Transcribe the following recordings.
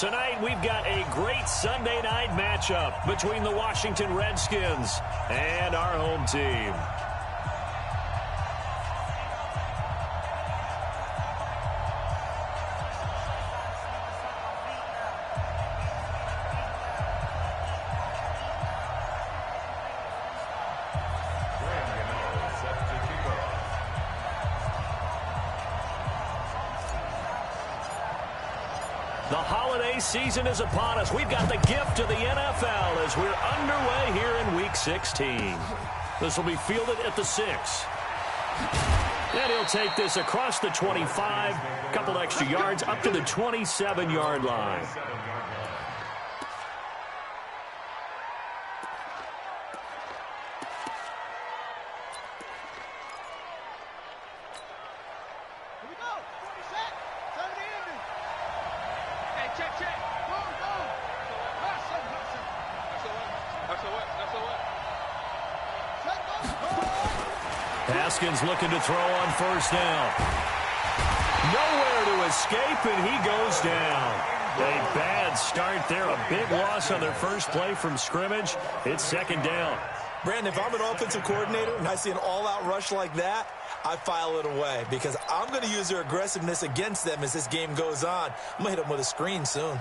Tonight, we've got a great Sunday night matchup between the Washington Redskins and our home team. The holiday season is upon us. We've got the gift of the NFL as we're underway here in Week 16. This will be fielded at the 6. And he'll take this across the 25, a couple extra yards up to the 27-yard line. Haskins looking to throw on first down. Nowhere to escape, and he goes down. A bad start there. A big loss on their first play from scrimmage. It's second down. Brandon, if I'm an offensive coordinator and I see an all-out rush like that, I file it away because I'm going to use their aggressiveness against them as this game goes on. I'm going to hit them with a screen soon.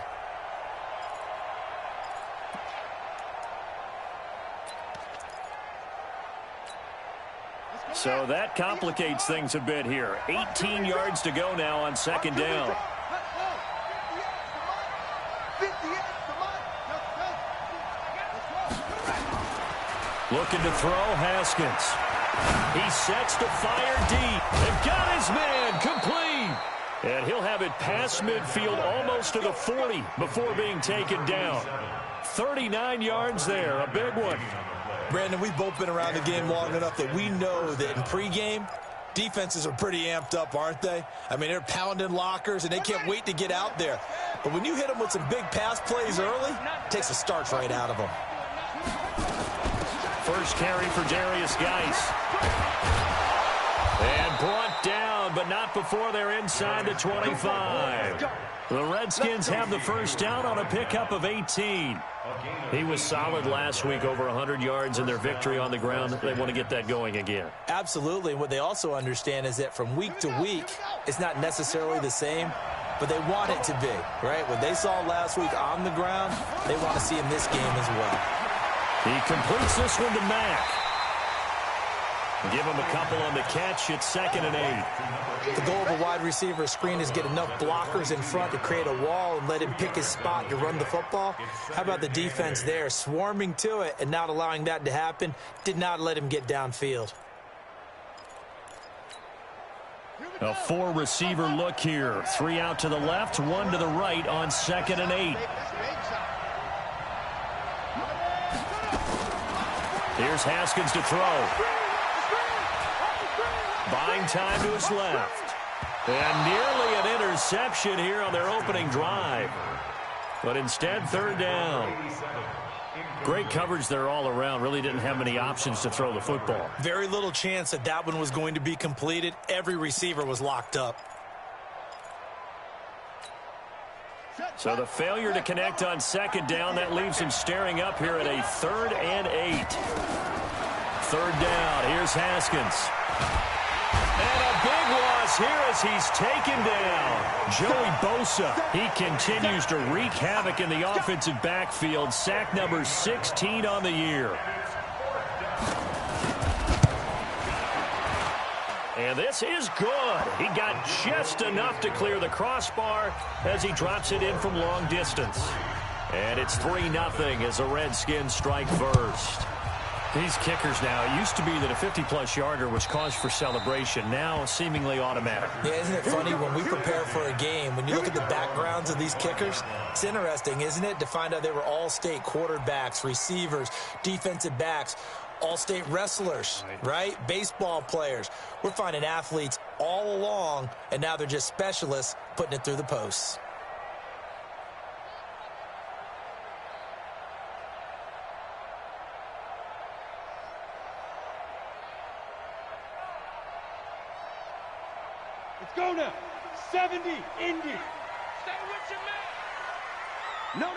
So that complicates things a bit here. 18 yards to go now on second down. Looking to throw, Haskins. He sets to fire deep. They've got his man complete. And he'll have it past midfield almost to the 40 before being taken down. 39 yards there, a big one. Brandon, we've both been around the game long enough that we know that in pregame, defenses are pretty amped up, aren't they? I mean, they're pounding lockers, and they can't wait to get out there. But when you hit them with some big pass plays early, it takes the starch right out of them. First carry for Darius Geis. And brought down, but not before they're inside the 25. The Redskins have the first down on a pickup of 18. He was solid last week, over 100 yards in their victory on the ground. They want to get that going again. Absolutely. What they also understand is that from week to week, it's not necessarily the same, but they want it to be, right? What they saw last week on the ground, they want to see in this game as well. He completes this one to Mack. Give him a couple on the catch. It's 2nd and 8. The goal of a wide receiver screen is get enough blockers in front to create a wall and let him pick his spot to run the football. How about the defense there, swarming to it and not allowing that to happen? Did not let him get downfield. A 4-receiver look here. 3 out to the left, 1 to the right on 2nd and 8. Here's Haskins to throw. Buying time to his left. And nearly an interception here on their opening drive. But instead, 3rd down. Great coverage there all around. Really didn't have many options to throw the football. Very little chance that that one was going to be completed. Every receiver was locked up. So the failure to connect on 2nd down, that leaves him staring up here at a 3rd and 8. 3rd down. Here's Haskins. And a big loss here as he's taken down. Joey Bosa, he continues to wreak havoc in the offensive backfield. Sack number 16 on the year. And this is good. He got just enough to clear the crossbar as he drops it in from long distance. And it's 3-0 as the Redskins strike first. These kickers now, it used to be that a 50-plus yarder was cause for celebration. Now, seemingly automatic. Yeah, isn't it funny when we prepare for a game, when you look at the backgrounds of these kickers, it's interesting, isn't it, to find out they were all-state quarterbacks, receivers, defensive backs, all-state wrestlers, right? Baseball players. We're finding athletes all along, and now they're just specialists putting it through the posts. Let's go now. 70, Indy. Stay with your man. No. Off.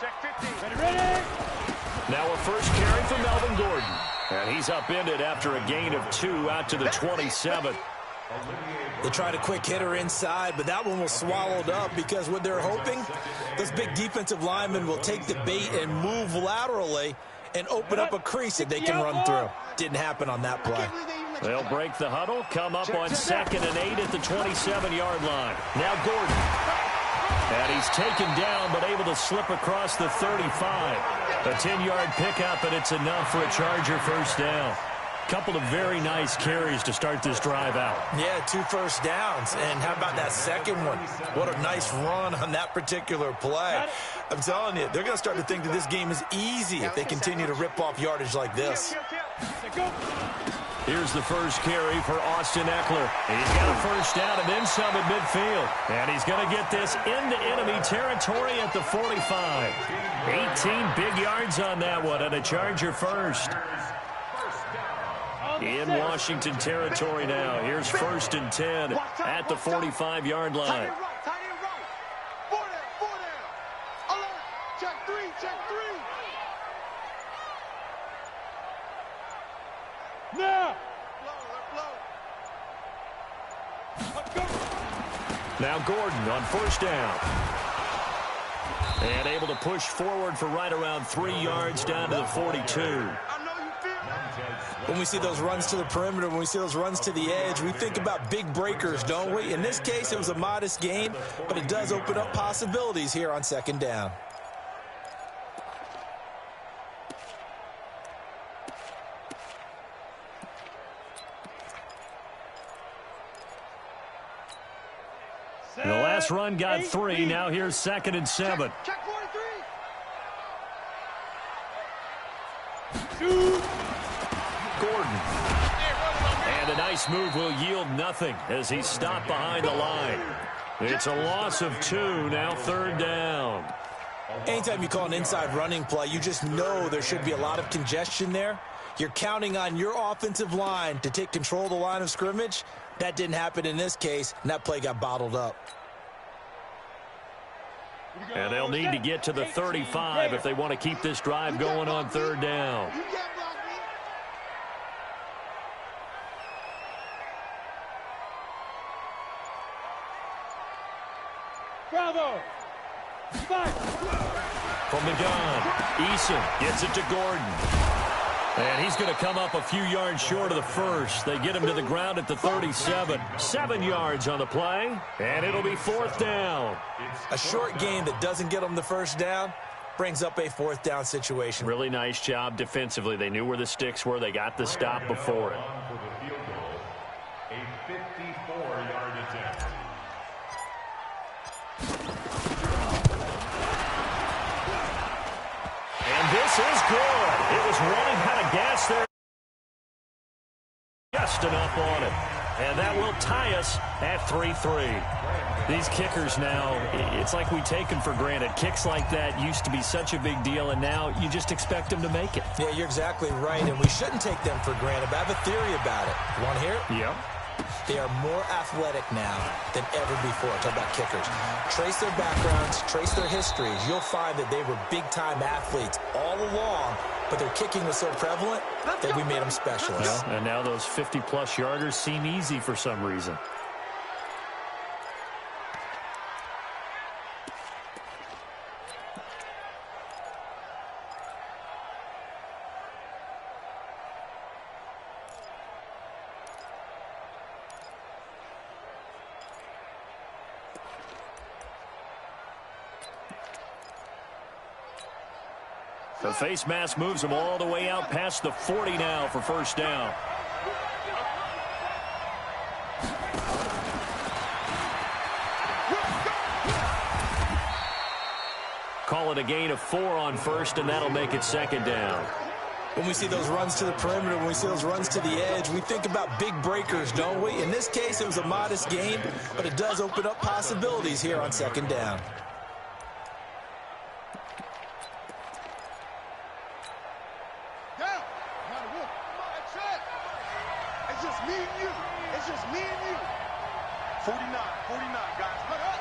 Check 15. Ready. Now a first carry for Melvin Gordon. And he's upended after a gain of 2 out to the 27. They tried a quick hitter inside, but that one was swallowed up because what they're hoping, those big defensive linemen will take the bait and move laterally and open up a crease that they can run through. Didn't happen on that play. They'll break the huddle, come up on 2nd and 8 at the 27-yard line. Now Gordon. And he's taken down, but able to slip across the 35. A 10-yard pickup, and it's enough for a Charger first down. Couple of very nice carries to start this drive out. Yeah, 2 first downs. And how about that second one? What a nice run on that particular play. I'm telling you, they're going to start to think that this game is easy if they continue to rip off yardage like this. Here's the first carry for Austin Eckler. He's got a first down and then some at midfield. And he's going to get this into enemy territory at the 45. 18 big yards on that one, and a Charger first. In Washington territory now. Here's 1st and 10 at the 45-yard line. Now Gordon on first down. And able to push forward for right around 3 yards down to the 42. When we see those runs to the perimeter, when we see those runs to the edge, we think about big breakers, don't we? In this case, it was a modest gain, but it does open up possibilities here on 2nd down. The last run got 3. Now here's 2nd and 7. Check 43. Gordon. And a nice move will yield nothing as he's stopped behind the line. It's a loss of 2, now 3rd down. Anytime you call an inside running play, you just know there should be a lot of congestion there. You're counting on your offensive line to take control of the line of scrimmage. That didn't happen in this case, and that play got bottled up. And they'll need to get to the 35 if they want to keep this drive going on 3rd down. Bravo. From the gun, Eason gets it to Gordon. And he's going to come up a few yards short of the first. They get him to the ground at the 37. 7 yards on the play, and it'll be 4th down. A short game that doesn't get them the first down brings up a 4th down situation. Really nice job defensively. They knew where the sticks were. They got the stop before it. A 54-yard attempt. And this is good. It was running out of gas there. Just enough on it. And that will tie us at 3-3. These kickers now, it's like we take them for granted. Kicks like that used to be such a big deal, and now you just expect them to make it. Yeah, you're exactly right, and we shouldn't take them for granted. But I have a theory about it. You want to hear it? Yep. They are more athletic now than ever before. Talk about kickers. Trace their backgrounds, trace their histories. You'll find that they were big-time athletes all along, but their kicking was so prevalent that we made them specialists. Well, and now those 50-plus yarders seem easy for some reason. The face mask moves him all the way out past the 40 now for first down. Call it a gain of 4 on first, and that'll make it 2nd down. When we see those runs to the perimeter, when we see those runs to the edge, we think about big breakers, don't we? In this case, it was a modest gain, but it does open up possibilities here on 2nd down. It's just me and you. It's just me and you. 49, guys. Look up.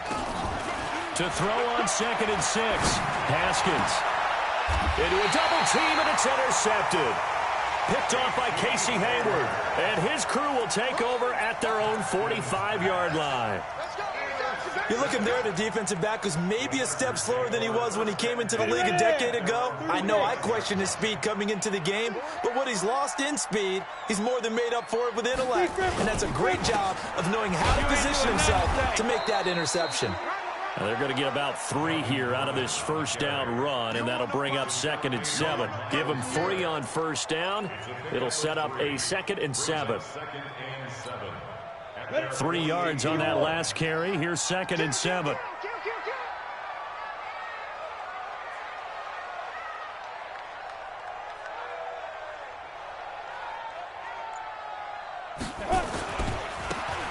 49. To throw on 2nd and 6. Haskins into a double team, and it's intercepted. Picked off by Casey Hayward. And his crew will take over at their own 45-yard line. You're looking there at a defensive back who's maybe a step slower than he was when he came into the league a decade ago. I know I questioned his speed coming into the game, but what he's lost in speed, he's more than made up for it with intellect. And that's a great job of knowing how to position himself to make that interception. Now they're going to get about 3 here out of this first down run, and that'll bring up 2nd and 7. Give them 3 on first down. It'll set up a 2nd and 7. 3 yards on that last carry. Here's 2nd and 7.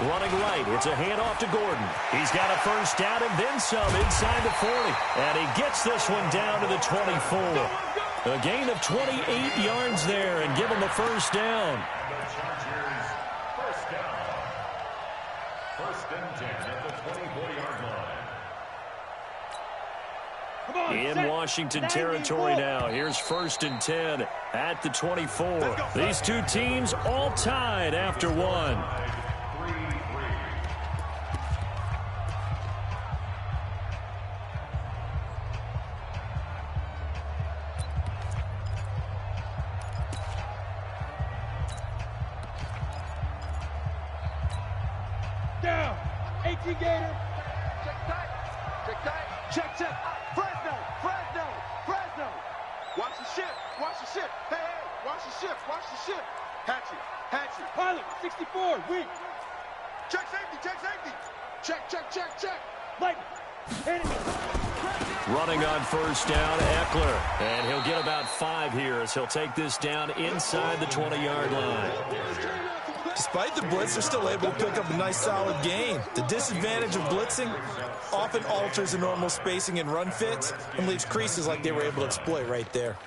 Running right, it's a handoff to Gordon. He's got a first down and then some inside the 40. And he gets this one down to the 24. A gain of 28 yards there and give him a first down. First and 10 at the 24-yard line. In Washington territory now. Here's 1st and 10 at the 24. These two teams all tied after 1. Down. 18 Gator. Check tight. Check tight. Check. Fresno. Watch the ship. Hey, watch the ship. Hatchet. Pilot, 64, weak. Check safety. Check. Lightning. Hit it. Running on first down, Eckler. And he'll get about 5 here as he'll take this down inside the 20-yard line. Despite the blitz, they're still able to pick up a nice solid gain. The disadvantage of blitzing often alters the normal spacing and run fits and leaves creases like they were able to exploit right there.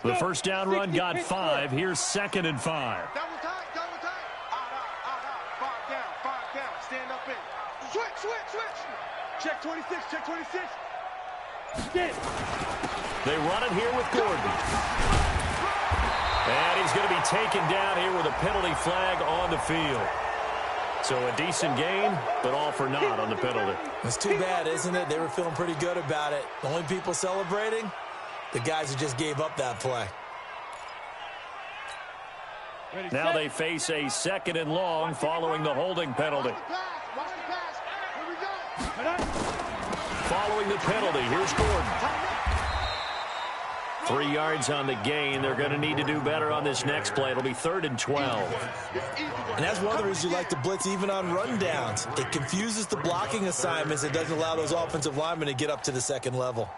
The first down run got 5. Here's 2nd and 5. Double tight. Five down. Stand up in. Switch. Check 26. Get it. They run it here with Gordon. And he's going to be taken down here with a penalty flag on the field. So a decent gain, but all for naught on the penalty. It's too bad, isn't it? They were feeling pretty good about it. The only people celebrating, the guys who just gave up that play. Now they face a 2nd and long following the holding penalty. Watch the pass. Here we go. Following the penalty, here's Gordon. 3 yards on the gain. They're going to need to do better on this next play. It'll be 3rd and 12. And that's one of the reasons you like to blitz even on rundowns. It confuses the blocking assignments. It doesn't allow those offensive linemen to get up to the second level.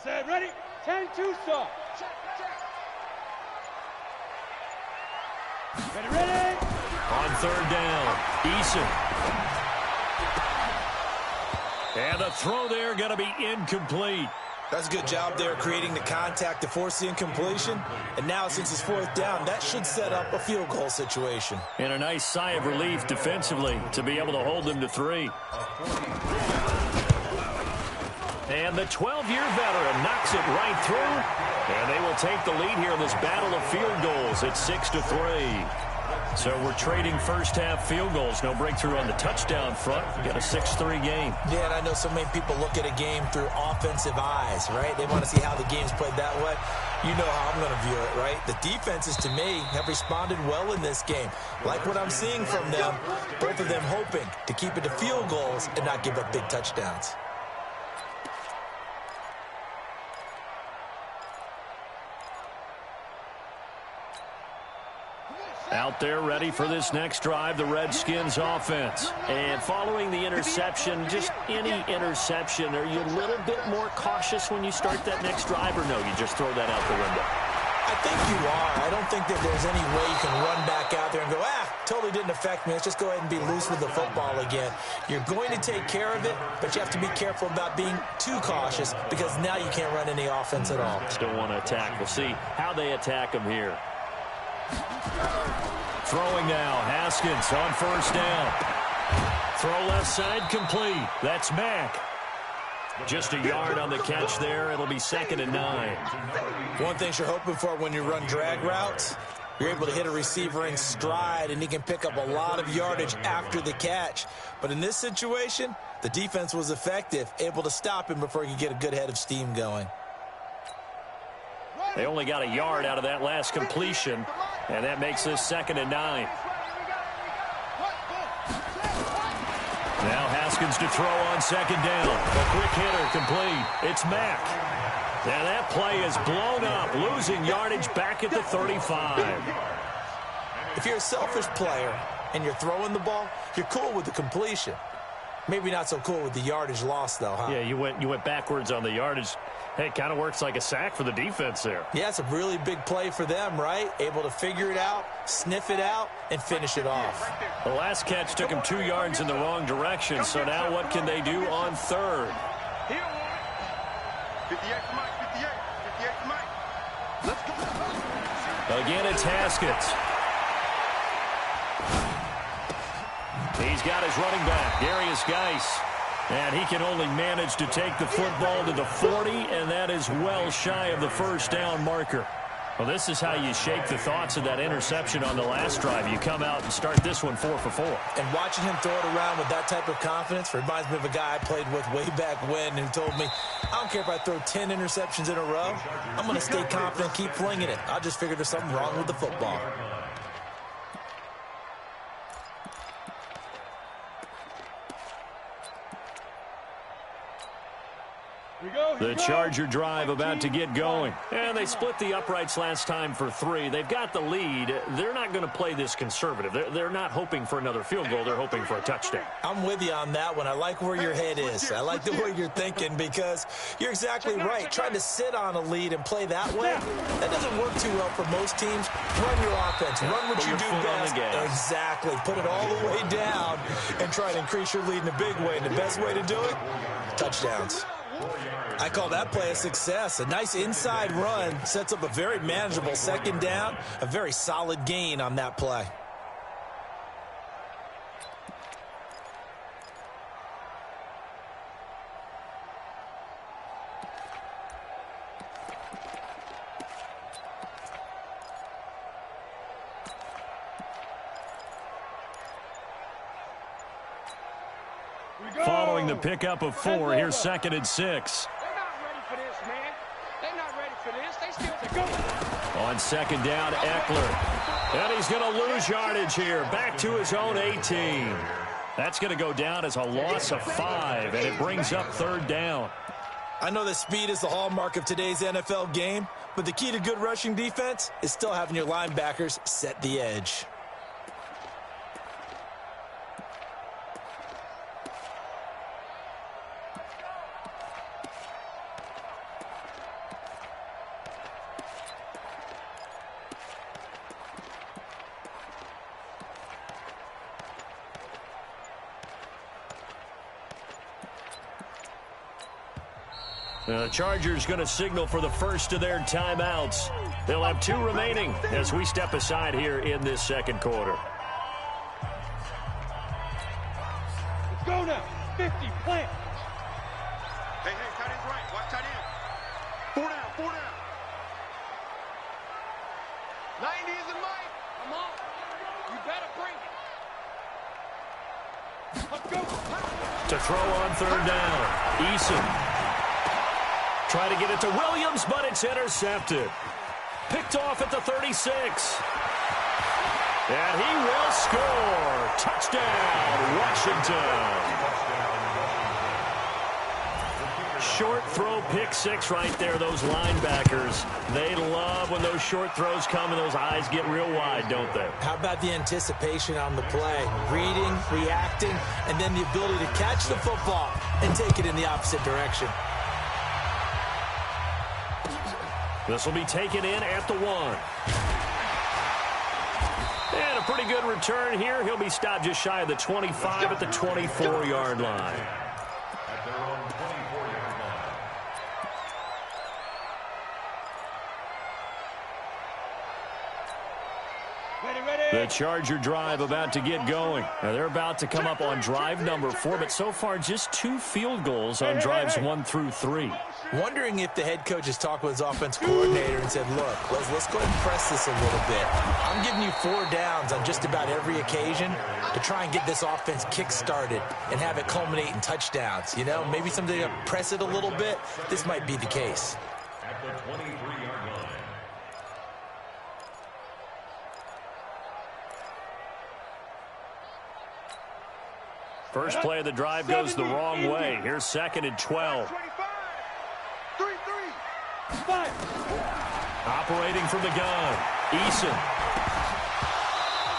Set, ready? 10-2 saw. Ready. On 3rd down, Eason. And the throw there going to be incomplete. That's a good job there creating the contact to force the incompletion. And now since it's 4th down, that should set up a field goal situation. And a nice sigh of relief defensively to be able to hold them to 3. And the 12-year veteran knocks it right through. And they will take the lead here in this battle of field goals at 6-3. So we're trading first-half field goals. No breakthrough on the touchdown front. We got a 6-3 game. Yeah, and I know so many people look at a game through offensive eyes, right? They want to see how the game's played that way. You know how I'm going to view it, right? The defenses, to me, have responded well in this game. Like what I'm seeing from them, both of them hoping to keep it to field goals and not give up big touchdowns. Out there ready for this next drive, the Redskins offense. And following the interception, just any interception, are you a little bit more cautious when you start that next drive, or no, you just throw that out the window? I think you are. I don't think that there's any way you can run back out there and go, totally didn't affect me. Let's just go ahead and be loose with the football again. You're going to take care of it, but you have to be careful about being too cautious because now you can't run any offense at all. Still want to attack. We'll see how they attack them here. Throwing now, Haskins on first down. Throw left side complete. That's Mack. Just a yard on the catch there. It'll be 2nd and 9. One thing you're hoping for when you run drag routes, you're able to hit a receiver in stride, and he can pick up a lot of yardage after the catch. But in this situation, the defense was effective, able to stop him before he could get a good head of steam going. They only got a yard out of that last completion, and that makes this 2nd and 9. Now Haskins to throw on 2nd down. A quick hitter complete. It's Mack. And that play is blown up, losing yardage back at the 35. If you're a selfish player and you're throwing the ball, you're cool with the completion. Maybe not so cool with the yardage loss, though, huh? Yeah, you went backwards on the yardage. Hey, it kind of works like a sack for the defense there. Yeah, it's a really big play for them, right? Able to figure it out, sniff it out, and finish it off. The last catch took him 2 yards in the wrong direction, so now what can they do on 3rd? 58 for Mike, 58 for Mike. Let's go. Again, it's Haskins. He's got his running back, Darius Geis. And he can only manage to take the football to the 40, and that is well shy of the first down marker. Well, this is how you shake the thoughts of that interception on the last drive. You come out and start this one 4 for 4. And watching him throw it around with that type of confidence reminds me of a guy I played with way back when who told me, I don't care if I throw 10 interceptions in a row. I'm going to stay confident, keep flinging it. I just figured there's something wrong with the football. The Charger drive about to get going. And they split the uprights last time for 3. They've got the lead. They're not going to play this conservative. They're not hoping for another field goal. They're hoping for a touchdown. I'm with you on that one. I like where your head is. I like the way you're thinking because you're exactly right. Trying to sit on a lead and play that way, that doesn't work too well for most teams. Run your offense. Run what you do best. Exactly. Put it all the way down and try to increase your lead in a big way. And the best way to do it, touchdowns. I call that play a success. A nice inside run sets up a very manageable 2nd down, a very solid gain on that play. Following the pickup of 4, here's 2nd and 6. On 2nd down, Eckler. And he's going to lose yardage here. Back to his own 18. That's going to go down as a loss of 5, and it brings up 3rd down. I know that speed is the hallmark of today's NFL game, but the key to good rushing defense is still having your linebackers set the edge. The Chargers going to signal for the first of their timeouts. They'll have 2 remaining as we step aside here in this 2nd quarter. Let's go now. 50, plant. Hey, tight end's right. Watch tight end. 4 down. 90 is in Mike. Come on. You better bring it. Let's go. To throw on 3rd down, Eason. Try to get it to Williams, but it's intercepted. Picked off at the 36. And he will score. Touchdown, Washington. short throw pick six right there, those linebackers. They love when those short throws come and those eyes get real wide, don't they? How about the anticipation on the play? Reading, reacting, and then the ability to catch the football and take it in the opposite direction. This will be taken in at the 1. And a pretty good return here. He'll be stopped just shy of the 25 at the 24-yard line. At their own 24-yard line. The Charger drive about to get going. Now they're about to come up on drive number 4, but so far just 2 field goals on drives 1 through 3. Wondering if the head coach has talked with his offense coordinator and said, look, let's go ahead and press this a little bit. I'm giving you 4 downs on just about every occasion to try and get this offense kick-started and have it culminate in touchdowns. You know, maybe something to press it a little bit. This might be the case. At the 23-yard line. First play of the drive goes the wrong way. Here's 2nd and 12. 3-3. Operating from the gun, Eason.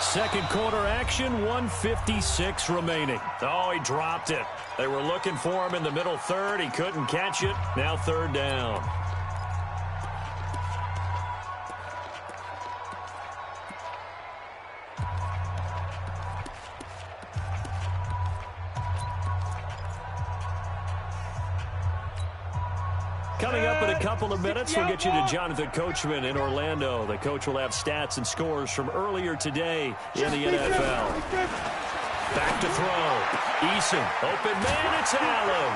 Second quarter action, 1:56 remaining. Oh, he dropped it. They were looking for him in the middle third. He couldn't catch it. Now 3rd down. Coming up in a couple of minutes, we'll get you to Jonathan Coachman in Orlando. The coach will have stats and scores from earlier today in the NFL. Back to throw. Eason, open man, it's Allen.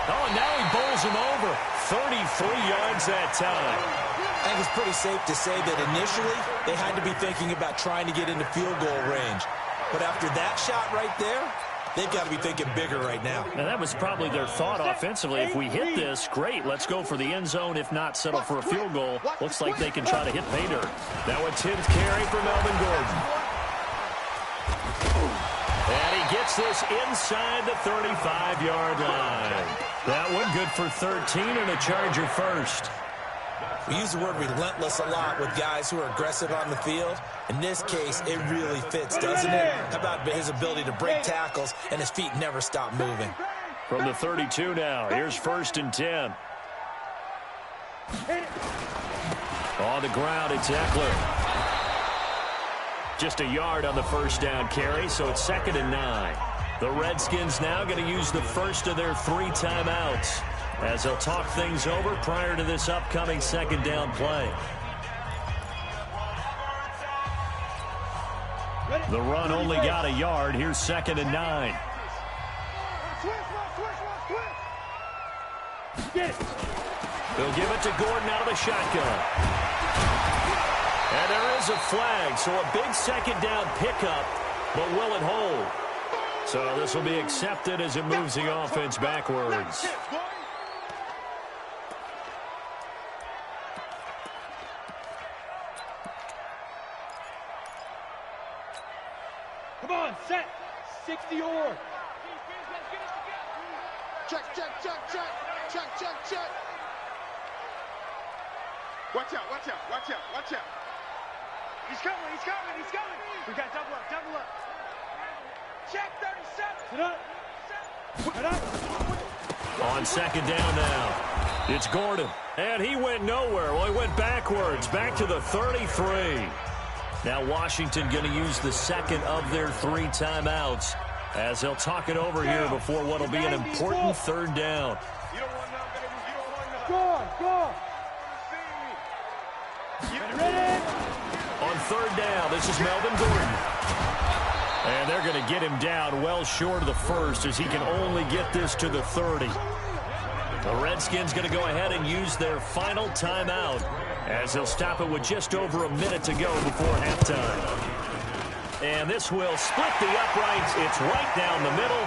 Oh, and now he bowls him over. 33 yards that time. I think it's pretty safe to say that initially they had to be thinking about trying to get into field goal range. But after that shot right there, they've got to be thinking bigger right now. And that was probably their thought offensively. If we hit this, great. Let's go for the end zone. If not, settle for a field goal. Looks like they can try to hit pay dirt. Now a 10th carry for Melvin Gordon. And he gets this inside the 35-yard line. That one good for 13 and a Charger first. We use the word relentless a lot with guys who are aggressive on the field. In this case, it really fits, doesn't it? How about his ability to break tackles and his feet never stop moving? From the 32 now, here's 1st and 10. On the ground, it's Eckler. Just a yard on the first down carry, so it's 2nd and 9. The Redskins now going to use the first of their 3 timeouts as they'll talk things over prior to this upcoming 2nd down play. The run only got a yard. Here's 2nd and 9. They'll give it to Gordon out of the shotgun. And there is a flag, so a big 2nd down pickup, but will it hold? So this will be accepted as it moves the offense backwards. Come on, set. 60 or. Check. Watch out. He's coming. We got double up. Check 37. Sit up. On 2nd down now, it's Gordon. And he went nowhere. Well, he went backwards, back to the 33. Now Washington going to use the 2nd of their 3 timeouts as they'll talk it over here before what will be an important 3rd down. You don't want none, baby. You don't want none. Go. Ready? On 3rd down, this is Melvin Gordon. And they're going to get him down well short of the first as he can only get this to the 30. The Redskins going to go ahead and use their final timeout as they'll stop it with just over a minute to go before halftime. And this will split the uprights. It's right down the middle.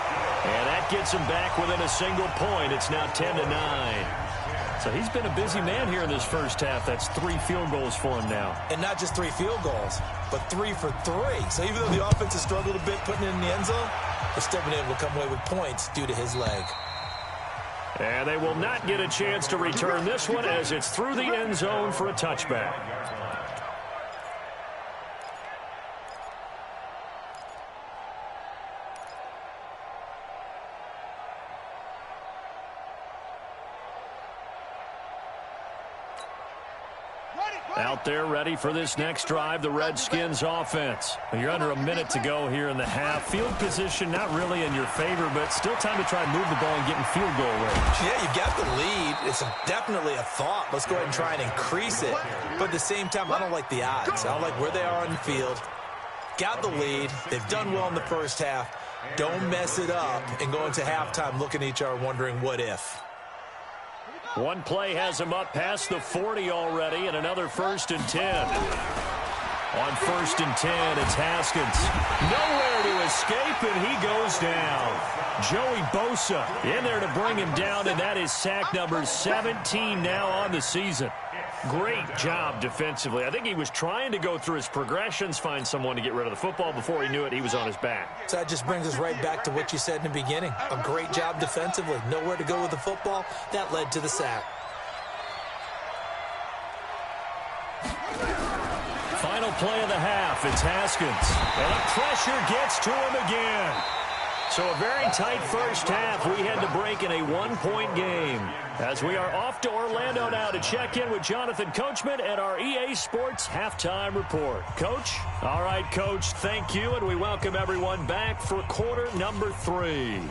And that gets him back within a single point. It's now 10-9. So he's been a busy man here in this first half. That's 3 field goals for him now. And not just 3 field goals, but 3 for 3. So even though the offense has struggled a bit putting it in the end zone, they've still been able to come away with points due to his leg. And they will not get a chance to return this one as it's through the end zone for a touchback. Out there ready for this next drive, the Redskins offense. You're under a minute to go here in the half. Field position not really in your favor, but still time to try and move the ball and get in field goal range. Yeah, you've got the lead. It's definitely a thought. Let's go ahead and try and increase it. But at the same time, I don't like the odds. I don't like where they are on the field. Got the lead. They've done well in the first half. Don't mess it up and go into halftime looking at each other wondering what if. One play has him up past the 40 already, and another 1st and 10. On 1st and 10, it's Haskins. Nowhere to escape, and he goes down. Joey Bosa in there to bring him down, and that is sack number 17 now on the season. Great job defensively. I think he was trying to go through his progressions, find someone to get rid of the football. Before he knew it, he was on his back. So that just brings us right back to what you said in the beginning. A great job defensively. Nowhere to go with the football. That led to the sack. Final play of the half. It's Haskins. And the pressure gets to him again. So a very tight first half. We had to break in a one-point game. As we are off to Orlando now to check in with Jonathan Coachman at our EA Sports Halftime Report. Coach? All right, Coach, thank you, and we welcome everyone back for quarter number 3.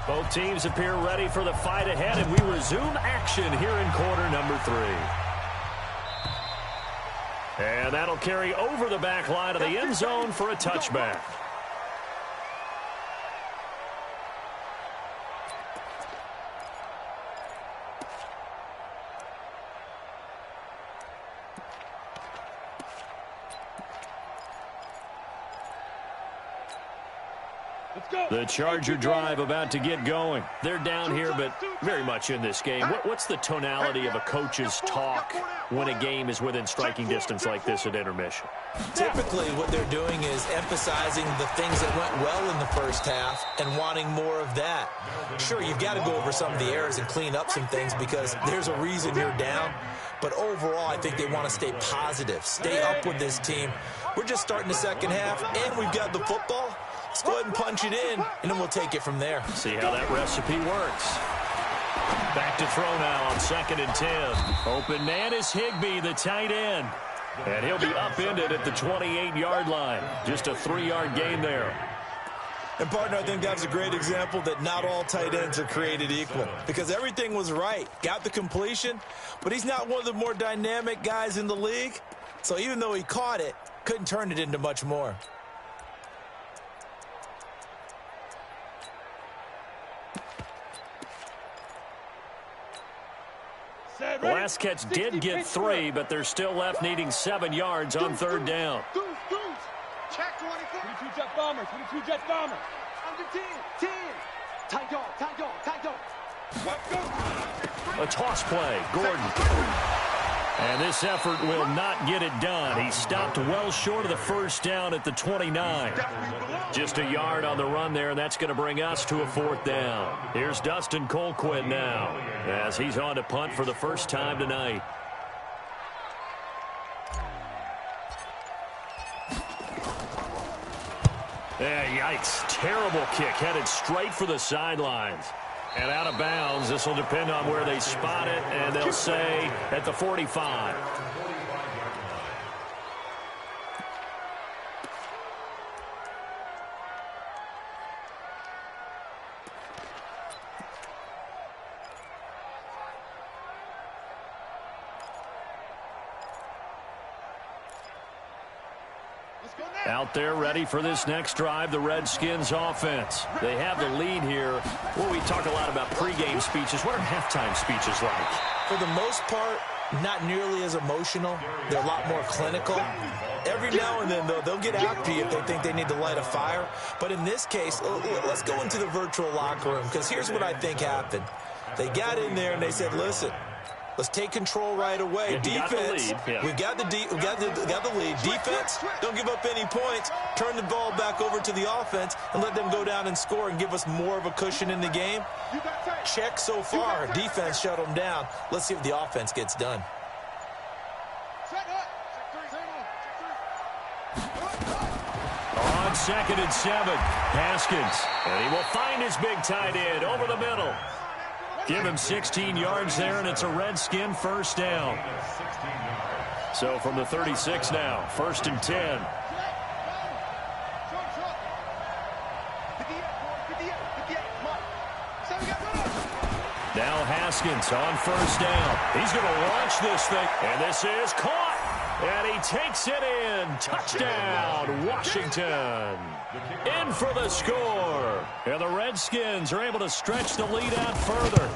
Both teams appear ready for the fight ahead, and we resume action here in quarter number 3. And that'll carry over the back line of the end zone for a touchback. The Charger drive about to get going. They're down here, but very much in this game. What's the tonality of a coach's talk when a game is within striking distance like this at intermission? Typically, what they're doing is emphasizing the things that went well in the first half and wanting more of that. Sure, you've got to go over some of the errors and clean up some things because there's a reason you're down. But overall, I think they want to stay positive, stay up with this team. We're just starting the second half, and we've got the football. Let's go ahead and punch it in, and then we'll take it from there. See how that recipe works. Back to throw now on 2nd and 10. Open man is Higbee, the tight end. And he'll be upended at the 28-yard line. Just a 3-yard gain there. And, partner, I think that's a great example that not all tight ends are created equal because everything was right. Got the completion, but he's not one of the more dynamic guys in the league. So even though he caught it, couldn't turn it into much more. The last catch did get 3, but they're still left needing 7 yards on 3rd down. Check 24. 22 jet bomber, 22 jet bomber. Under 10. Tight dog. Let's go. A toss play, Gordon. And this effort will not get it done. He stopped well short of the first down at the 29. Just a yard on the run there, and that's going to bring us to a 4th down. Here's Dustin Colquitt now as he's on to punt for the first time tonight. Yeah, yikes. Terrible kick headed straight for the sidelines. And out of bounds. This will depend on where they spot it, and they'll say at the 45. Out there ready for this next drive, the Redskins offense. They have the lead here. Well, we talk a lot about pregame speeches. What are halftime speeches like? For the most part, not nearly as emotional. They're a lot more clinical. Every now and then, though, they'll get after you if they think they need to light a fire. But in this case, let's go into the virtual locker room, because here's what I think happened. They got in there and they said, listen, let's take control right away. Defense, we've got the lead. Defense, don't give up any points. Turn the ball back over to the offense and let them go down and score and give us more of a cushion in the game. Check so far. Defense shut them down. Let's see if the offense gets done. On 2nd and 7, Haskins. And he will find his big tight end over the middle. Give him 16 yards there, and it's a Redskin first down. So from the 36 now, 1st and 10. Now Haskins on 1st down. He's going to launch this thing, and this is caught. And he takes it in. Touchdown, Washington. In for the score. And the Redskins are able to stretch the lead out further.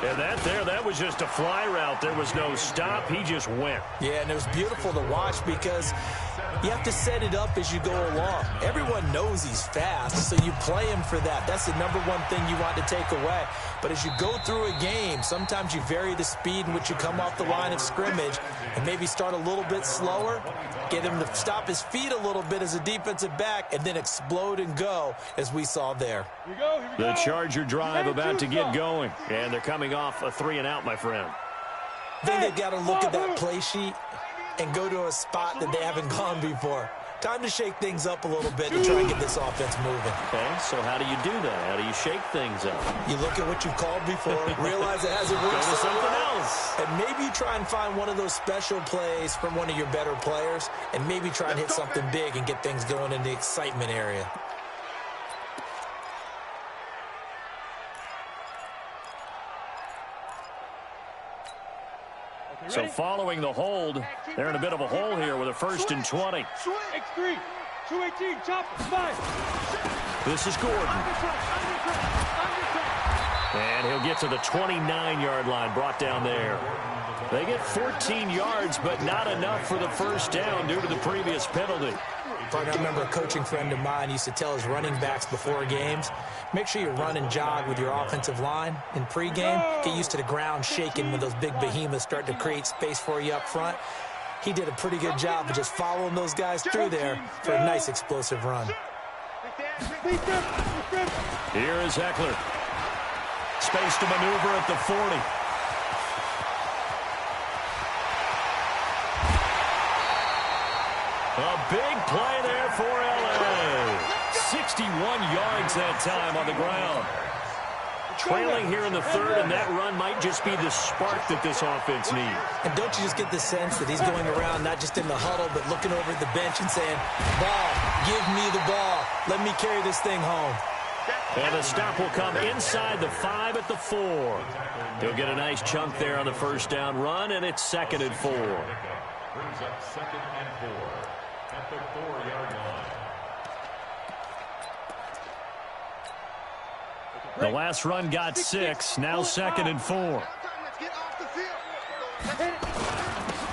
And that was just a fly route. There was no stop. He just went. Yeah, and it was beautiful to watch because you have to set it up as you go along. Everyone knows he's fast, so you play him for that. That's the #1 thing you want to take away. But as you go through a game, sometimes you vary the speed in which you come off the line of scrimmage and maybe start a little bit slower, get him to stop his feet a little bit as a defensive back, and then explode and go, as we saw there. Here we go. The Charger drive about to get going, and they're coming off a 3-and-out, my friend. I think they've got to look at that play sheet and go to a spot that they haven't gone before. Time to shake things up a little bit to try and get this offense moving. Okay, so how do you do that? How do you shake things up? You look at what you've called before, realize it hasn't worked. Go to something else. And maybe you try and find one of those special plays from one of your better players, and maybe try and hit something big and get things going in the excitement area. So following the hold, they're in a bit of a hole here with a 1st and 20. X3, 218, chopper, 5. This is Gordon. And he'll get to the 29-yard line, brought down there. They get 14 yards, but not enough for the first down due to the previous penalty. I remember a coaching friend of mine used to tell his running backs before games, make sure you run and jog with your offensive line in pregame. Get used to the ground shaking when those big behemoths start to create space for you up front. He did a pretty good job of just following those guys through there for a nice explosive run. Here is Eckler. Space to maneuver at the 40. A big play there for L.A. 61 yards that time on the ground. Trailing here in the 3rd, and that run might just be the spark that this offense needs. And don't you just get the sense that he's going around not just in the huddle, but looking over at the bench and saying, ball, give me the ball. Let me carry this thing home. And the stop will come inside the 5 at the 4. He'll get a nice chunk there on the first down run, and it's 2nd and 4. Brings up 2nd and 4 at the 4-yard line. The last run got 6, now 2nd and 4.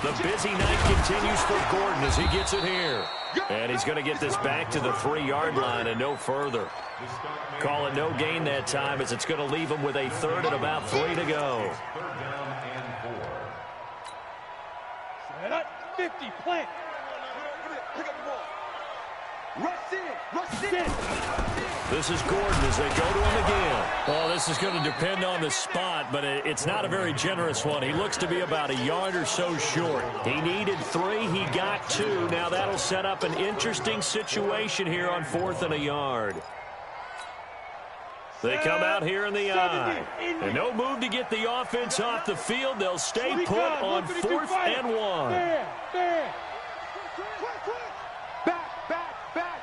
The busy night continues for Gordon as he gets it here. And he's going to get this back to the 3-yard line and no further. Call it no gain that time as it's going to leave him with a 3rd and about 3 to go. 3rd down and 4. Set up, 50, plant. Pick up the ball. Rush in, rush in. This is Gordon as they go to him again. Well, this is going to depend on the spot, but it's not a very generous one. He looks to be about a yard or so short. He needed 3. He got 2. Now that'll set up an interesting situation here on 4th and a yard. They come out here in the eye. And no move to get the offense off the field. They'll stay put on 4th and 1. There. Back.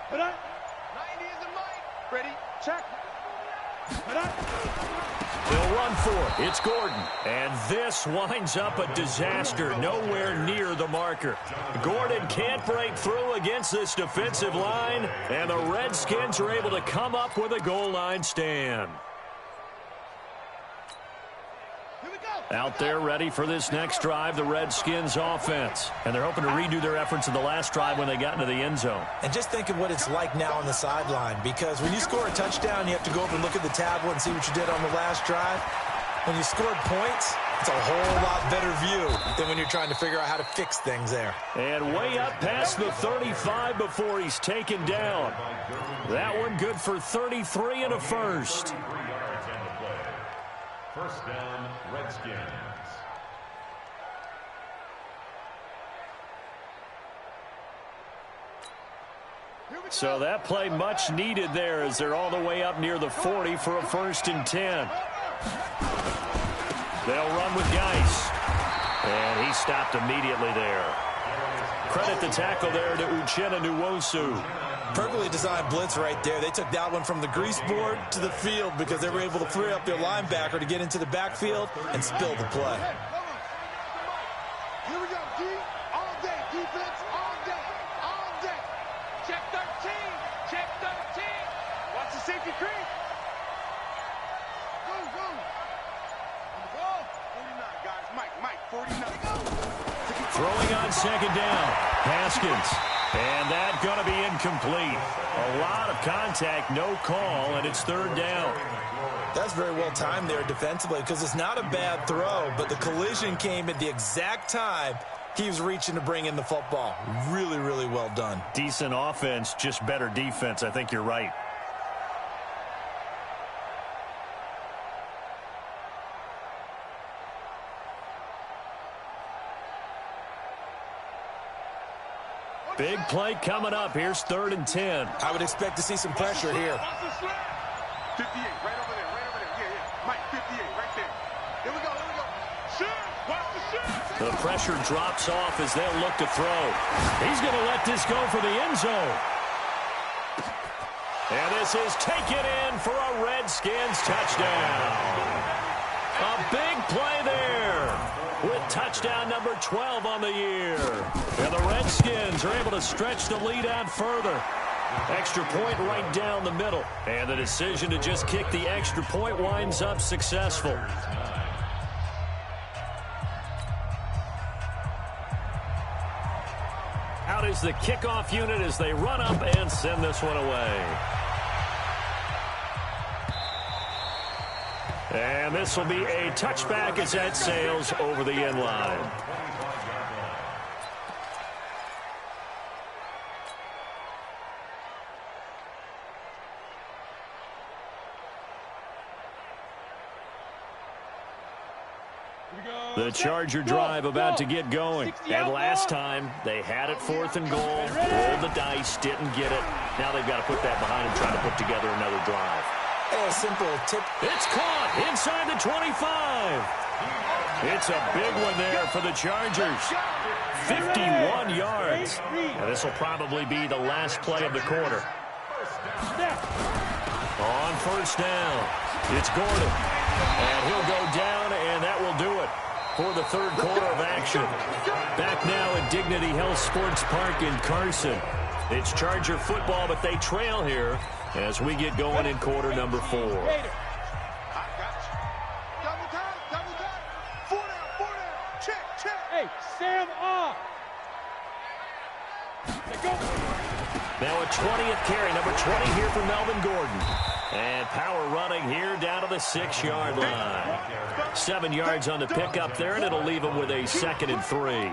Put up. 90 is the mic. Ready, check. Put up. They'll run for it. It's Gordon. And this winds up a disaster nowhere near the marker. Gordon can't break through against this defensive line, and the Redskins are able to come up with a goal line stand. Out there ready for this next drive, the Redskins offense. And they're hoping to redo their efforts in the last drive when they got into the end zone. And just think of what it's like now on the sideline, because when you score a touchdown, you have to go over and look at the tablet and see what you did on the last drive. When you scored points, it's a whole lot better view than when you're trying to figure out how to fix things there. And way up past the 35 before he's taken down. That one good for 33 and a first. First down, Redskins. So that play much needed there as they're all the way up near the 40 for a 1st and 10. They'll run with Geis. And he stopped immediately there. Credit the tackle there to Uchenna Nwosu. Perfectly designed blitz right there. They took that one from the grease board to the field because they were able to free up their linebacker to get into the backfield and spill the play. Here we go, D. All day. Defense all day. All day. Check 13. Check 13. Watch the safety creep. Go, go. On the ball. 49, guys. Mike, 49. Throwing on 2nd down. Haskins. And that going to be incomplete. A lot of contact, no call, and it's 3rd down. That's very well timed there defensively because it's not a bad throw, but the collision came at the exact time he was reaching to bring in the football. Really, really well done. Decent offense, just better defense. I think you're right. Big play coming up. Here's 3rd and 10. I would expect to see some pressure here. 58, right over there, right over there. Yeah. Mike, 58, right there. Here we go, here we go. Shoot! Watch the shoot! The pressure drops off as they'll look to throw. He's going to let this go for the end zone. And this is taken in for a Redskins touchdown. A big play there with touchdown number 12 on the year. And the Redskins are able to stretch the lead out further. Extra point right down the middle. And the decision to just kick the extra point winds up successful. Out is the kickoff unit as they run up and send this one away. And this will be a touchback as that sails over the end line. The Charger drive about to get going. And last time, they had it 4th and goal, rolled the dice, didn't get it. Now they've got to put that behind them, try to put together another drive. A simple tip. It's caught inside the 25. It's a big one there for the Chargers. 51 yards. And this will probably be the last play of the quarter. On 1st down, it's Gordon. And he'll go down, and that will do it for the 3rd quarter of action. Back now at Dignity Health Sports Park in Carson. It's Charger football, but they trail here as we get going in quarter number 4. I got you. Double time. 4 down. Check. Hey, Sam off. Go. Now a 20th carry, number 20 here for Melvin Gordon. And power running here down to the 6-yard line. 7 yards on the pickup there, and it'll leave him with a 2nd and 3.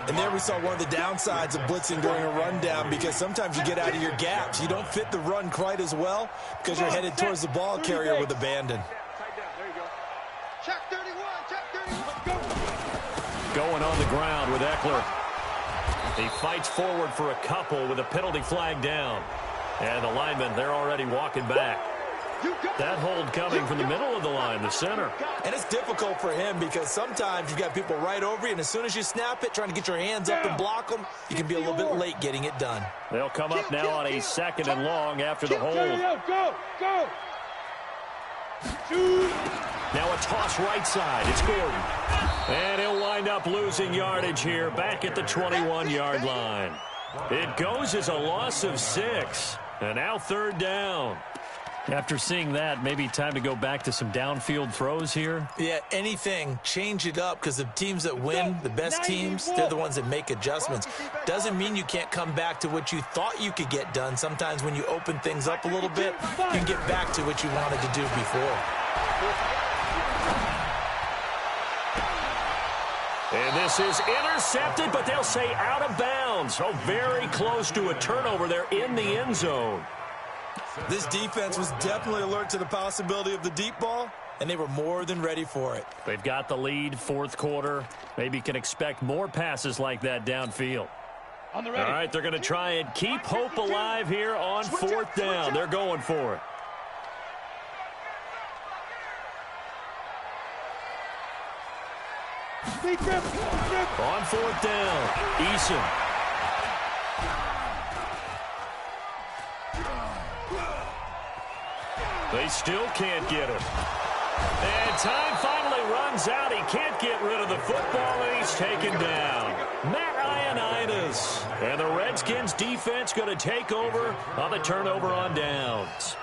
And there we saw one of the downsides of blitzing during a rundown because sometimes you get out of your gaps. You don't fit the run quite as well because you're headed towards the ball carrier with abandon. There you go. Check 31. Go. Going on the ground with Eckler. He fights forward for a couple with a penalty flag down. And the linemen, they're already walking back. That hold coming from the middle of the line, the center. And it's difficult for him because sometimes you've got people right over you, and as soon as you snap it, trying to get your hands up and block them, you can be a little bit late getting it done. They'll come up now on a 2nd and long after the hold. Go. Now a toss right side. It's Gordon. And he'll wind up losing yardage here back at the 21-yard line. It goes as a loss of 6. And now 3rd down. After seeing that, maybe time to go back to some downfield throws here. Yeah, anything. Change it up, because the teams that win, the best teams, they're the ones that make adjustments. Doesn't mean you can't come back to what you thought you could get done. Sometimes when you open things up a little bit, you can get back to what you wanted to do before. And this is intercepted, but they'll say out of bounds. Oh, very close to a turnover there in the end zone. This defense was definitely alert to the possibility of the deep ball, and they were more than ready for it. They've got the lead, fourth quarter. Maybe can expect more passes like that downfield. All right, they're going to try and keep hope alive here on fourth down. They're going for it. On fourth down, Eason. They still can't get him. And time finally runs out. He can't get rid of the football, and he's taken down. Matt Ioannidis. And the Redskins defense going to take over on the turnover on downs.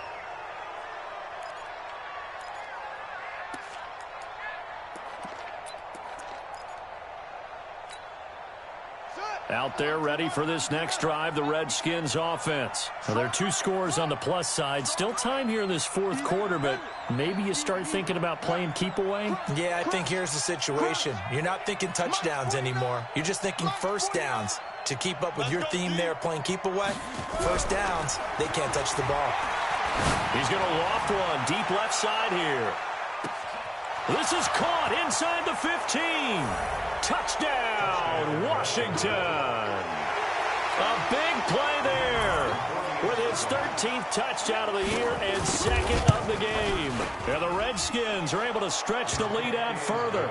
Out there ready for this next drive, the Redskins offense. Well, there are 2 scores on the plus side. Still time here in this fourth quarter, but maybe you start thinking about playing keep away? Yeah, I think here's the situation. You're not thinking touchdowns anymore. You're just thinking first downs. To keep up with your theme there, playing keep away, first downs, they can't touch the ball. He's going to loft one deep left side here. This is caught inside the 15. Touchdown, Washington. A big play there with his 13th touchdown of the year and second of the game. And the Redskins are able to stretch the lead out further.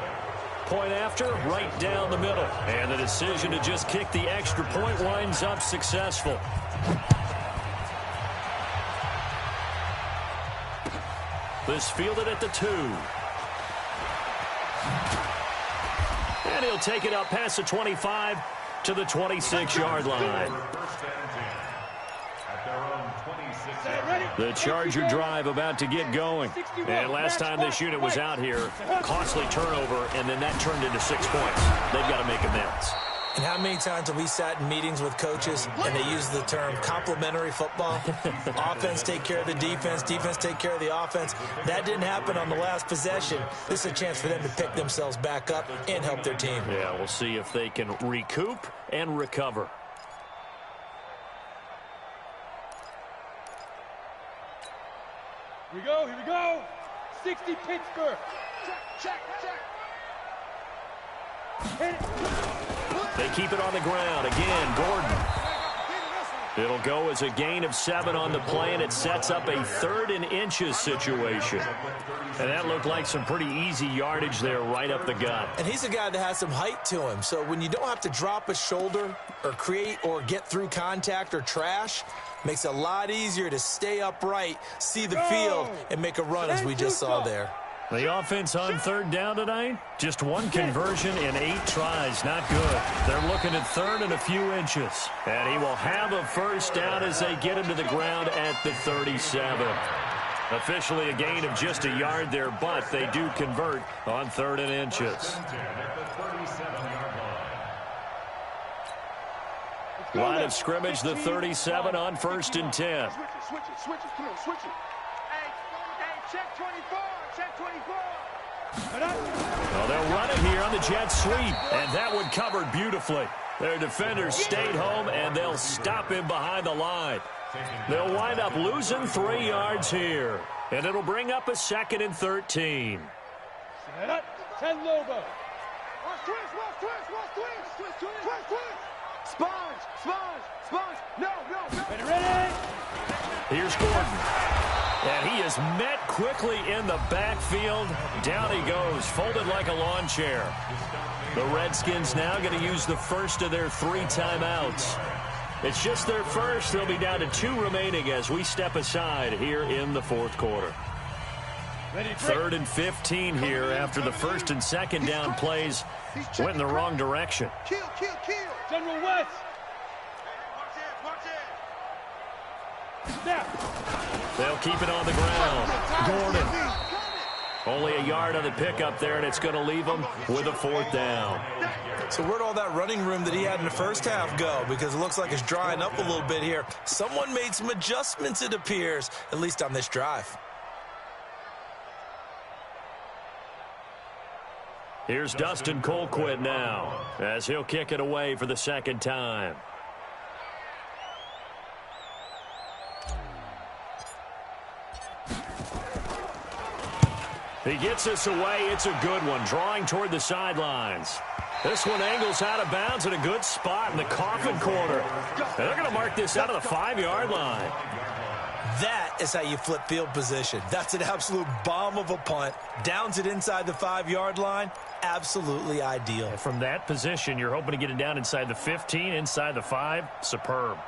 Point after, right down the middle. And the decision to just kick the extra point winds up successful. This fielded at the 2. And he'll take it up past the 25 to the 26-yard line. The Charger drive about to get going. And last time this unit was out here, costly turnover, and then that turned into 6 points. They've got to make amends. And how many times have we sat in meetings with coaches and they use the term complementary football? Offense take care of the defense, defense take care of the offense. That didn't happen on the last possession. This is a chance for them to pick themselves back up and help their team. Yeah, we'll see if they can recoup and recover. Here we go. 60 Pittsburgh. Check. Hit it. They keep it on the ground. Again, Gordon. It'll go as a gain of 7 on the play, and it sets up a 3rd and inches situation. And that looked like some pretty easy yardage there right up the gut. And he's a guy that has some height to him. So when you don't have to drop a shoulder or create or get through contact or trash, makes it a lot easier to stay upright, see the field, and make a run as we just saw there. The offense on 3rd down tonight, just 1 conversion in 8 tries. Not good. They're looking at 3rd and a few inches. And he will have a first down as they get him to the ground at the 37. Officially a gain of just a yard there, but they do convert on 3rd and inches. Line of scrimmage, the 37 on 1st and 10. Switch it. Come on, switch it. Hey, check 24. Check 24. Well, they'll run it here on the jet sweep, and that one covered beautifully. Their defenders stayed home, and they'll stop him behind the line. They'll wind up losing 3 yards here, and it'll bring up a 2nd and 13. Set up. 10 Lobo. Watch twist. Sponge. No. Ready. Here's Gordon. And he is met quickly in the backfield. Down he goes, folded like a lawn chair. The Redskins now going to use the first of their 3 timeouts. It's just their first. They'll be down to 2 remaining as we step aside here in the 4th quarter. 3rd and 15 here after the 1st and 2nd down plays went in the wrong direction. Kill. General West. Watch it. Snap. They'll keep it on the ground. Gordon. Only a yard on the pickup there, and it's going to leave them with a 4th down. So where'd all that running room that he had in the first half go? Because it looks like it's drying up a little bit here. Someone made some adjustments, it appears, at least on this drive. Here's Dustin Colquitt now, as he'll kick it away for the 2nd time. He gets this away. It's a good one, drawing toward the sidelines. This one angles out of bounds at a good spot in the coffin corner. And they're going to mark this out of the 5-yard line. That is how you flip field position. That's an absolute bomb of a punt. Downs it inside the 5-yard line. Absolutely ideal. From that position, you're hoping to get it down inside the 15, inside the 5. Superb.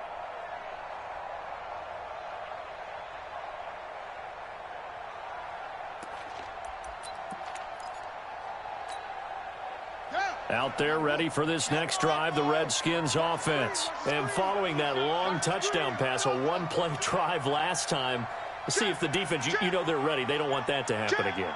Out there ready for this next drive, the Redskins offense. And following that long touchdown pass, a one-play drive last time, see if the defense, you know they're ready. They don't want that to happen again.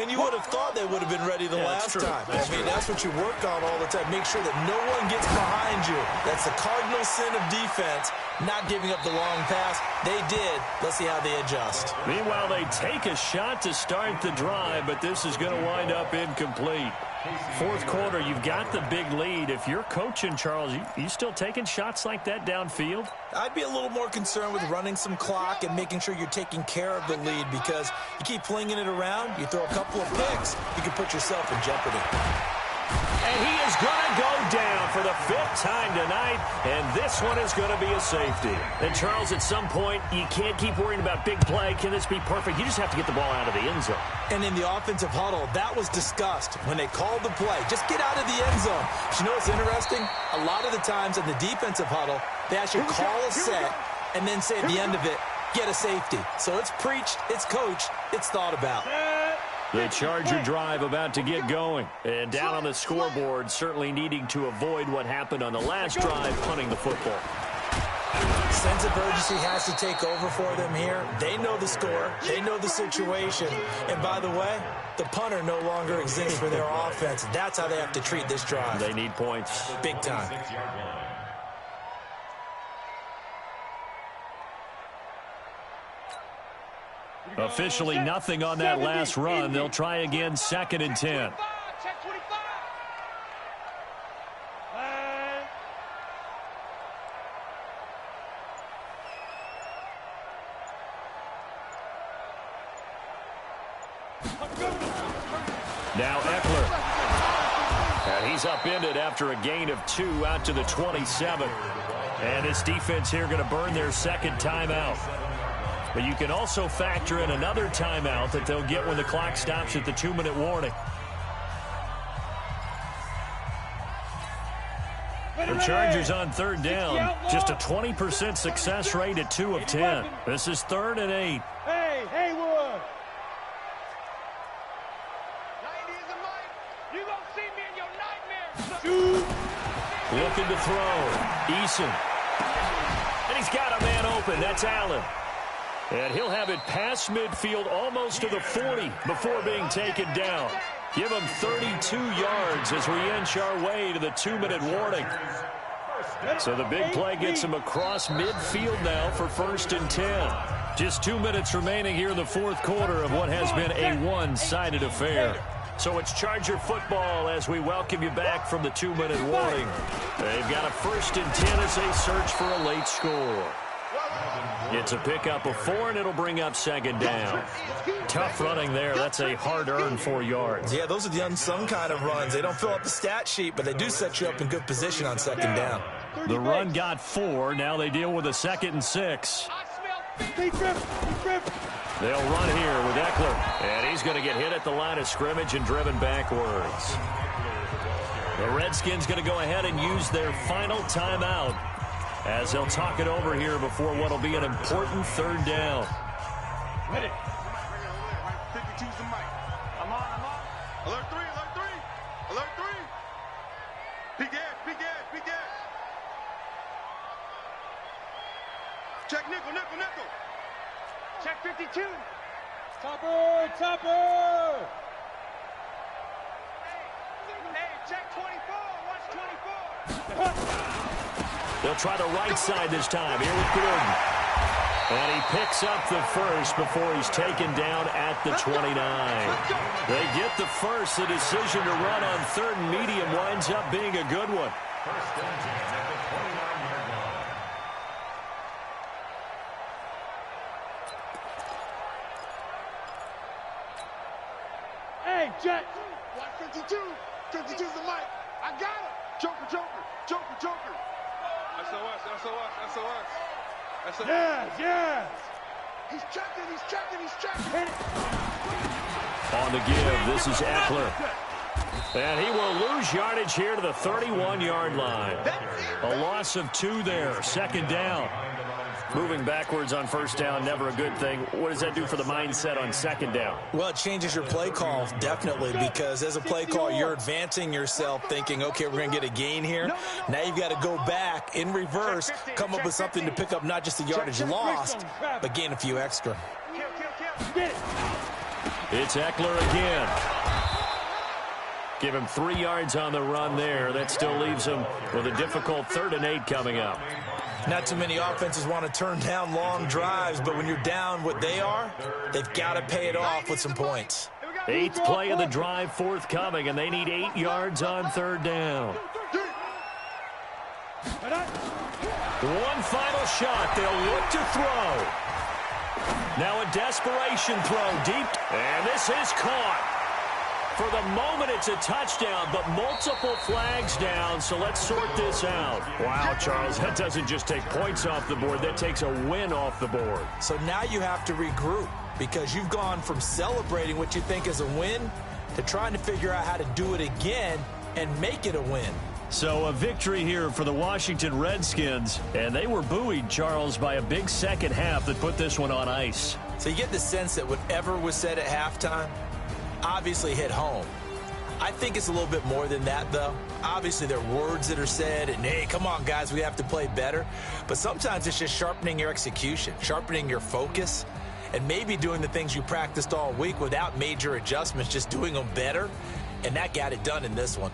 And you would have thought they would have been ready the last time. That's what you work on all the time. Make sure that no one gets behind you. That's the cardinal sin of defense, not giving up the long pass. They did. Let's see how they adjust. Meanwhile, they take a shot to start the drive, but this is going to wind up incomplete. 4th quarter, you've got the big lead. If you're coaching, Charles, you still taking shots like that downfield? I'd be a little more concerned with running some clock and making sure you're taking care of the lead, because you keep flinging it around, you throw a couple of picks, you can put yourself in jeopardy. And he is going to go down for the 5th time tonight, and this one is going to be a safety. And, Charles, at some point, you can't keep worrying about big play. Can this be perfect? You just have to get the ball out of the end zone. And in the offensive huddle, that was discussed when they called the play. Just get out of the end zone. But you know what's interesting? A lot of the times in the defensive huddle, they actually call a set and then say at the end of it, get a safety. So it's preached, it's coached, it's thought about. The Charger drive about to get going. And down on the scoreboard, certainly needing to avoid what happened on the last drive, punting the football. Sense of urgency has to take over for them here. They know the score. They know the situation. And by the way, the punter no longer exists for their offense. That's how they have to treat this drive. They need points. Big time. Officially nothing on that last run. They'll try again, 2nd and 10. Now Eckler. And he's upended after a gain of 2 out to the 27. And this defense here going to burn their 2nd timeout. But you can also factor in another timeout that they'll get when the clock stops at the 2-minute warning. The Chargers on 3rd down. Just a 20% success rate at 2 of 10. This is 3rd and 8. Hey, Haywood. You gonna see me in your nightmares. Looking to throw. Eason. And he's got a man open. That's Allen. And he'll have it past midfield almost to the 40 before being taken down. Give him 32 yards as we inch our way to the 2-minute warning. So the big play gets him across midfield now for 1st and 10. Just 2 minutes remaining here in the 4th quarter of what has been a one-sided affair. So it's Charger football as we welcome you back from the 2-minute warning. They've got a 1st and 10 as they search for a late score. It's a pickup of 4, and it'll bring up 2nd down. Tough running there. That's a hard-earned 4 yards. Yeah, those are the unsung kind of runs. They don't fill up the stat sheet, but they do set you up in good position on 2nd down. The run got 4. Now they deal with a 2nd and 6. They'll run here with Eckler. And he's going to get hit at the line of scrimmage and driven backwards. The Redskins going to go ahead and use their final timeout as they'll talk it over here before what will be an important 3rd down. Ready. 52's the mic. I'm on. Alert 3. Alert 3. Peek gas. Check nickel. Check 52. Topper, topper. Hey, check 24. Watch 24. They'll try the right side this time. Here with Gordon. And he picks up the first before he's taken down at the 29. They get the first. The decision to run on third and medium winds up being a good one. First and 10 at the 29-yard line. Hey, Jet. Watch 52. 52's the mic. I got him. Joker, joker, joker, joker. SOS, SOS, SOS. SOS. Yes, yes. He's checking, he's checking, he's checking. On the give, this is Eckler. And he will lose yardage here to the 31-yard line. A loss of 2 there, second down. Moving backwards on first down, never a good thing. What does that do for the mindset on second down? Well, it changes your play call, definitely, because as a play call, you're advancing yourself thinking, okay, we're going to get a gain here. Now you've got to go back in reverse, come up with something to pick up not just the yardage lost, but gain a few extra. It's Eckler again. Give him 3 yards on the run there. That still leaves him with a difficult 3rd and 8 coming up. Not too many offenses want to turn down long drives, but when you're down what they are, they've got to pay it off with some points. 8th play of the drive forthcoming, and they need 8 yards on 3rd down. One final shot. They'll look to throw. Now a desperation throw deep, and this is caught. For the moment, it's a touchdown, but multiple flags down, so let's sort this out. Wow, Charles, that doesn't just take points off the board. That takes a win off the board. So now you have to regroup because you've gone from celebrating what you think is a win to trying to figure out how to do it again and make it a win. So a victory here for the Washington Redskins, and they were buoyed, Charles, by a big second half that put this one on ice. So you get the sense that whatever was said at halftime obviously hit home. I think it's a little bit more than that, though. Obviously, there are words that are said, and, hey, come on, guys, we have to play better. But sometimes it's just sharpening your execution, sharpening your focus, and maybe doing the things you practiced all week without major adjustments, just doing them better, and that got it done in this one.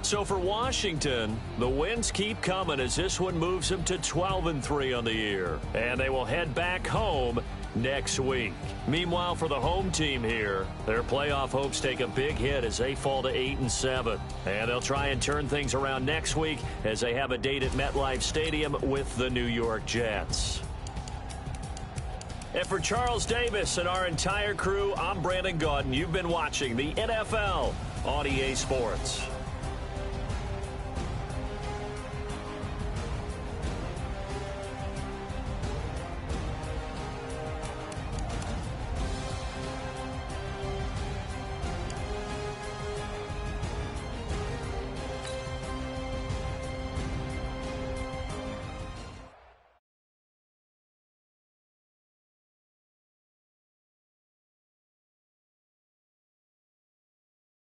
So for Washington, the wins keep coming as this one moves them to 12-3 on the year. And they will head back home next week. Meanwhile, for the home team here, their playoff hopes take a big hit as they fall to 8-7. And they'll try and turn things around next week as they have a date at MetLife Stadium with the New York Jets. And for Charles Davis and our entire crew, I'm Brandon Gaudin. You've been watching the NFL on EA Sports.